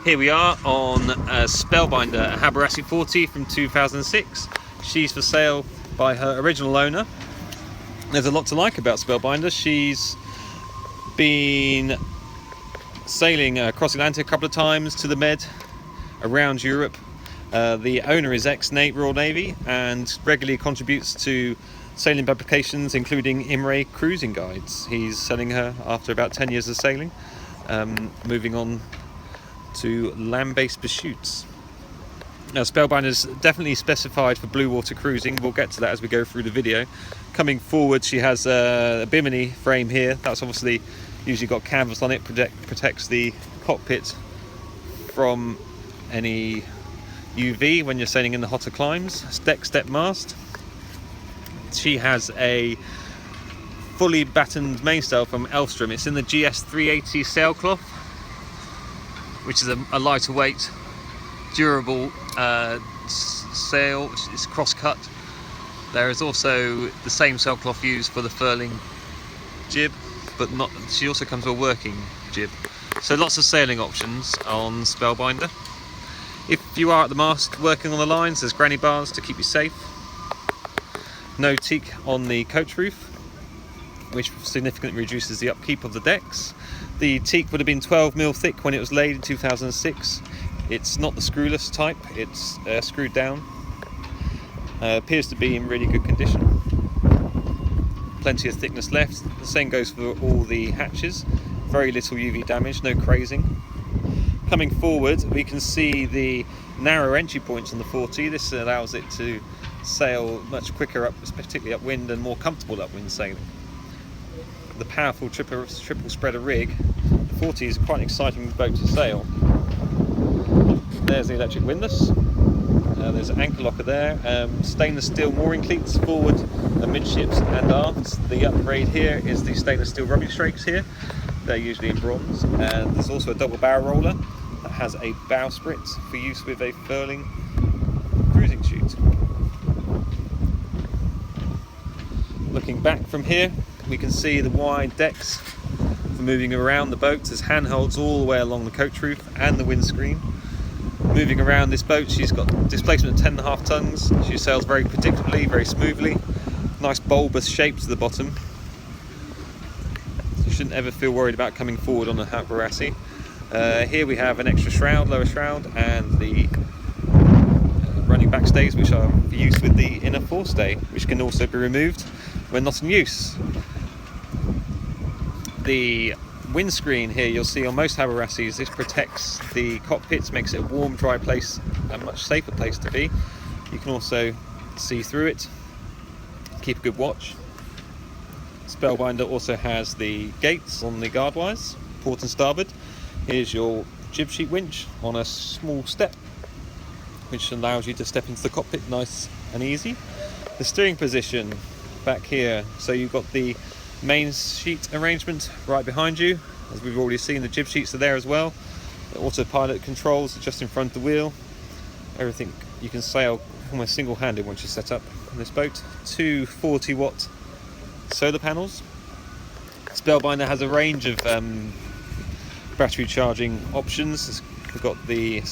Here we are on a Spellbinder, a Hallberg-Rassy 40 from 2006. She's for sale by her original owner. There's a lot to like about Spellbinder. She's been sailing across the Atlantic a couple of times to the Med, around Europe. The owner is ex-Royal Navy and regularly contributes to sailing publications including Imre cruising guides. He's selling her after about 10 years of sailing, moving on to land-based pursuits. Now, Spellbinder is definitely specified for blue water cruising. We'll get to that as we go through the video. Coming forward, she has a bimini frame here. That's obviously usually got canvas on it, protects the cockpit from any UV when you're sailing in the hotter climes. Deck step mast. She has a fully battened mainsail from Elfstrom. It's in the GS 380 sailcloth, which is a lighter weight, durable sail, which is cross-cut. There is also the same sailcloth used for the furling jib, but not. She also comes with a working jib. So lots of sailing options on Spellbinder. If you are at the mast working on the lines, there's granny bars to keep you safe. No teak on the coach roof, which significantly reduces the upkeep of the decks. The teak would have been 12mm thick when it was laid in 2006. It's not the screwless type, it's screwed down. Appears to be in really good condition. Plenty of thickness left. The same goes for all the hatches. Very little UV damage, no crazing. Coming forward, we can see the narrow entry points on the 40. This allows it to sail much quicker up, particularly upwind, and more comfortable upwind sailing. The powerful triple spreader rig, the 40 is quite an exciting boat to sail. There's the electric windlass. There's an anchor locker there. Stainless steel mooring cleats forward, amidships and aft. The upgrade here is the stainless steel rubbing strakes here. They're usually in bronze. And there's also a double barrel roller that has a bowsprit for use with a furling cruising chute. Looking back from here, we can see the wide decks for moving around the boat. There's handholds all the way along the coach roof and the windscreen. Moving around this boat, she's got displacement of 10.5 tons. She sails very predictably, very smoothly. Nice bulbous shape to the bottom. You shouldn't ever feel worried about coming forward on a Hallberg-Rassy. Here we have an extra shroud, lower shroud, and the running backstays, which are for use with the inner forestay, which can also be removed when not in use. The windscreen here you'll see on most Hallberg-Rassys, this protects the cockpits, makes it a warm, dry place, a much safer place to be. You can also see through it, keep a good watch. Spellbinder also has the gates on the guard wires, port and starboard. Here's your jib sheet winch on a small step, which allows you to step into the cockpit nice and easy. The steering position back here, so you've got the main sheet arrangement right behind you. As we've already seen, the jib sheets are there as well. The autopilot controls are just in front of the wheel. Everything you can sail almost single-handed once you're set up on this boat. Two 40-watt solar panels. Spellbinder has a range of battery charging options. We've got the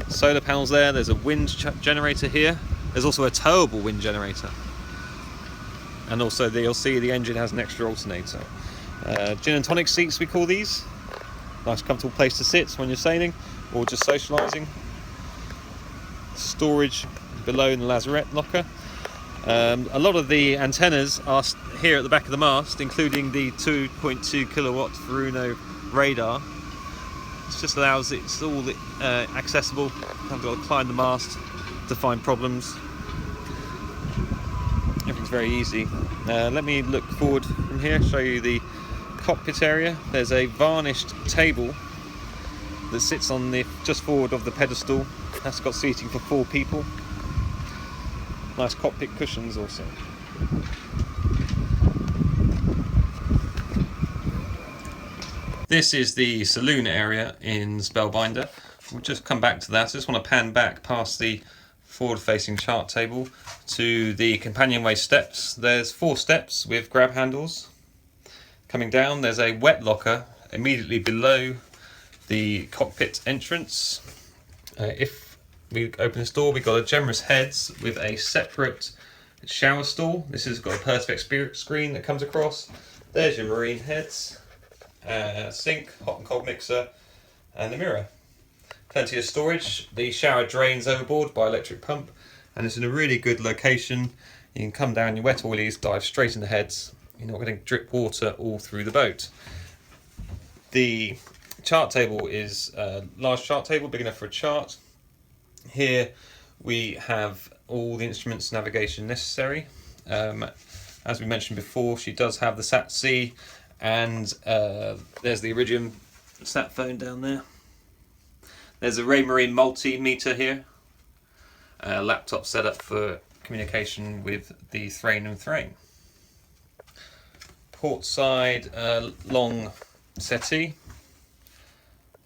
solar panels there. There's a wind generator here. There's also a towable wind generator. And also you'll see the engine has an extra alternator. Gin and tonic seats, we call these. Nice comfortable place to sit when you're sailing or just socialising. Storage below in the lazarette locker. A lot of the antennas are here at the back of the mast, including the 2.2 kilowatt Furuno radar. It just allows it's all accessible. You haven't got to climb the mast to find problems. Everything's very easy. Let me look forward from here, show you the cockpit area. There's a varnished table that sits on the just forward of the pedestal. That's got seating for 4 people. Nice cockpit cushions also. This is the saloon area in Spellbinder. We'll just come back to that. I just want to pan back past the forward-facing chart table to the companionway steps. There's 4 steps with grab handles. Coming down, there's a wet locker immediately below the cockpit entrance. If we open this door, we've got a generous heads with a separate shower stall. This has got a perspex screen that comes across. There's your marine heads, sink, hot and cold mixer, and the mirror. Plenty of storage. The shower drains overboard by electric pump, and it's in a really good location. You can come down your wet oilies, dive straight in the heads. You're not going to drip water all through the boat. The chart table is a large chart table, big enough for a chart. Here we have all the instruments navigation necessary. As we mentioned before, she does have the SAT-C, and there's the Iridium sat phone down there. There's a Raymarine multimeter here, a laptop setup for communication with the Thrain and Thrain. Port side long settee,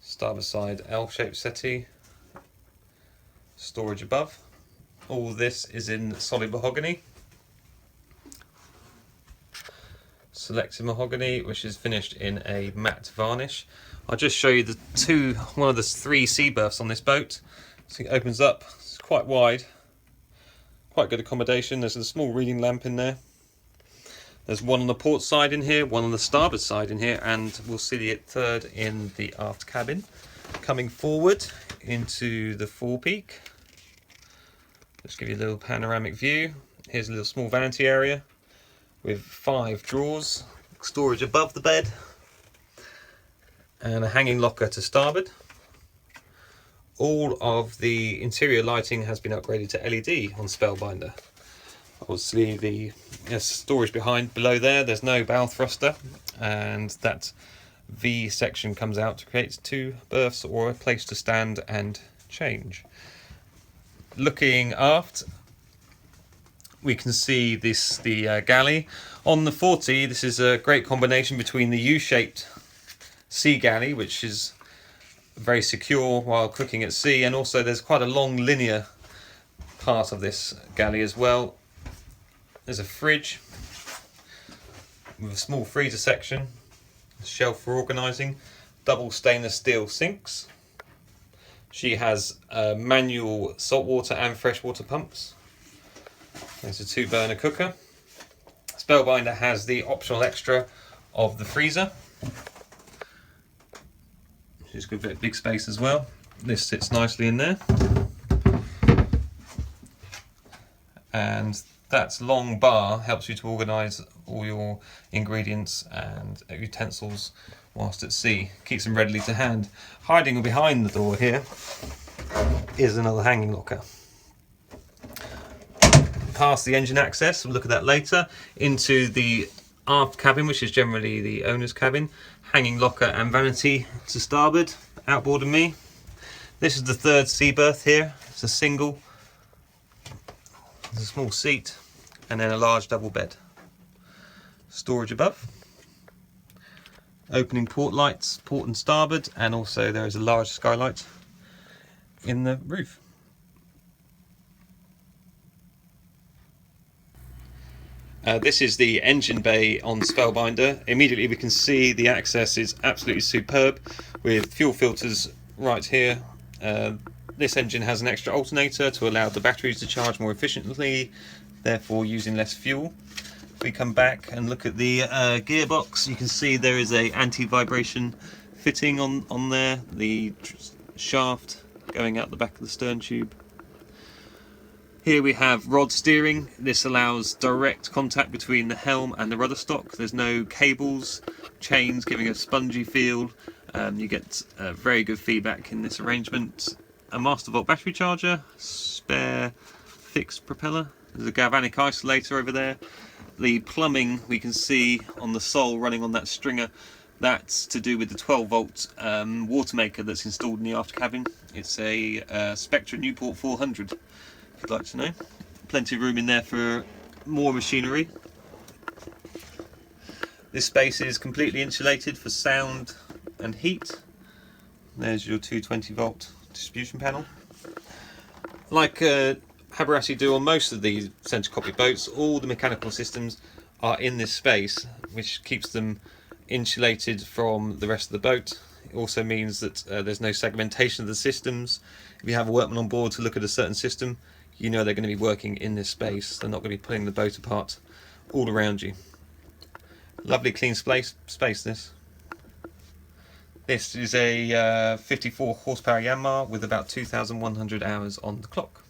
starboard side L-shaped settee, storage above. All this is in solid mahogany. Selective mahogany, which is finished in a matte varnish. I'll just show you one of the 3 sea berths on this boat. So it opens up, it's quite wide, quite good accommodation. There's a small reading lamp in there. There's one on the port side in here, one on the starboard side in here, and we'll see the third in the aft cabin. Coming forward into the forepeak, just give you a little panoramic view. Here's a little small vanity area with 5 drawers, storage above the bed, and a hanging locker to starboard. All of the interior lighting has been upgraded to LED on Spellbinder. Obviously the storage below there's no bow thruster, and that V section comes out to create 2 berths or a place to stand and change. Looking aft, we can see the galley. On the 40, this is a great combination between the U-shaped sea galley, which is very secure while cooking at sea, and also there's quite a long linear part of this galley as well. There's a fridge with a small freezer section, a shelf for organising, double stainless steel sinks. She has manual saltwater and freshwater pumps. There's a 2-burner cooker. Spellbinder has the optional extra of the freezer, which is good for big space as well. This sits nicely in there. And that long bar helps you to organise all your ingredients and utensils whilst at sea. Keeps them readily to hand. Hiding behind the door here is another hanging locker. Past the engine access, we'll look at that later, into the aft cabin, which is generally the owner's cabin. Hanging locker and vanity to starboard, outboard of me. This is the 3rd sea berth here. It's a single. There's a small seat and then a large double bed. Storage above. Opening port lights, port and starboard, and also there is a large skylight in the roof. This is the engine bay on Spellbinder. Immediately we can see the access is absolutely superb with fuel filters right here. This engine has an extra alternator to allow the batteries to charge more efficiently, therefore using less fuel. If we come back and look at the gearbox, you can see there is a anti-vibration fitting on there, the shaft going out the back of the stern tube. Here we have rod steering. This allows direct contact between the helm and the rudder stock. There's no cables, chains, giving a spongy feel. You get very good feedback in this arrangement. A master volt battery charger, spare fixed propeller. There's a galvanic isolator over there. The plumbing we can see on the sole running on that stringer. That's to do with the 12-volt water maker that's installed in the after cabin. It's a Spectra Newport 400. If you'd like to know. Plenty of room in there for more machinery. This space is completely insulated for sound and heat. There's your 220-volt distribution panel. Like Hallberg-Rassy do on most of these centre cockpit boats, all the mechanical systems are in this space, which keeps them insulated from the rest of the boat. It also means that there's no segmentation of the systems. If you have a workman on board to look at a certain system, you know they're going to be working in this space. They're not going to be pulling the boat apart all around you. Lovely clean space this. This is a 54 horsepower Yanmar with about 2,100 hours on the clock.